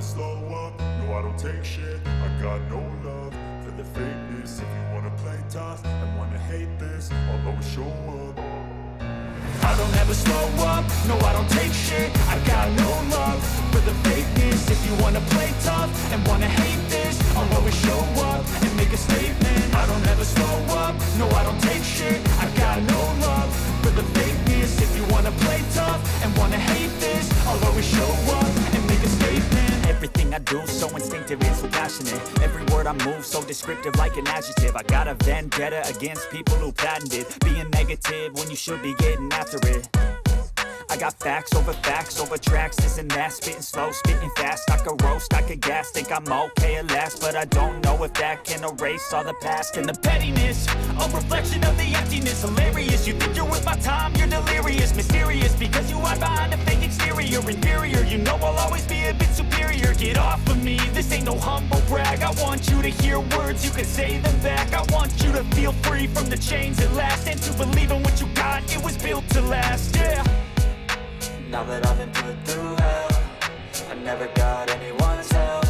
slow up, no I don't take shit. I got no love for the fakeness. If you wanna play tough and wanna hate this, I'll always show up. I don't ever slow up, no I don't take shit. I got no love for the fakeness. If you wanna play tough and wanna hate this, I'll always show up and make a statement. I don't ever slow up, no I don't take shit. I got no love for the fakeness. If you wanna play tough and wanna hate this, I'll always show up and make a statement. Everything I do so instinctive and so passionate. Every word I move so descriptive like an adjective. I got a vendetta against people who patented being negative when you should be getting after it. I got facts over tracks, this and that. Spitting slow, spitting fast. I could roast, I could gas. Think I'm okay at last, but I don't know if that can erase all the past. And the pettiness, a reflection of the emptiness. Hilarious, you think you're worth my time, you're delirious. Mysterious, because you hide behind a fake exterior. Inferior, you know I'll always be a bit superior. Get off of me, this ain't no humble brag. I want you to hear words, you can say them back. I want you to feel free from the chains at last, and to believe in what you got, it was built to last, yeah. Now that I've been put through hell, I never got anyone's help.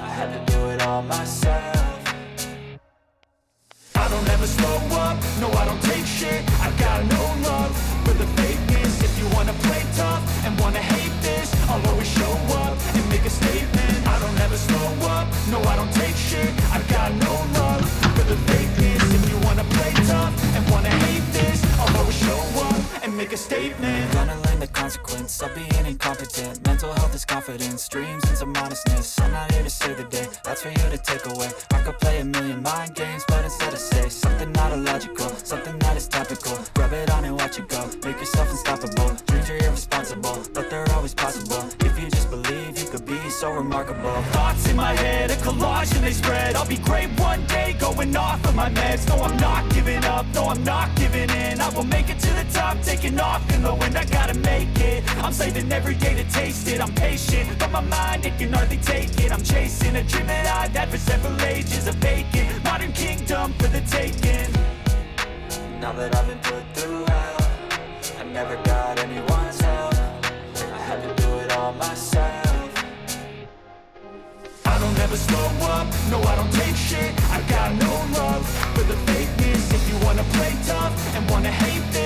I had to do it all myself. I don't ever slow up, no I don't take shit. I got no love for the fakeness. If you wanna play tough and wanna hate this, I'll always show up and make a statement. I don't ever slow up, no I don't take shit. I got no love for the fakeness. If you wanna play tough and wanna hate this, I'll always show up and make a statement. Gonna learn the consequence of being incompetent. Mental health is confidence, dreams and some honestness. I'm not here to save the day, that's for you to take away. I could play a million mind games, but instead I say something not illogical, something that is topical. Rub it on and watch it go, make yourself unstoppable. Dreams are irresponsible, but they're always possible. If you just believe, you could be so remarkable. Thoughts in my head, a collage and they spread. I'll be great one day, going off of my meds. No, I'm not giving up, no, I'm not giving in. I will make it to the top, taking off in the wind. I gotta make it, I'm saving every day to taste it. I'm patient, but my mind, it can hardly take it. I'm chasing a dream that I've had for several ages. A vacant, modern kingdom for the taking. Now that I've been put through hell, I never got anyone's help. I had to do it all myself. I don't ever slow up, no I don't take shit. I got no love for the fakeness. If you wanna play tough and wanna hate this,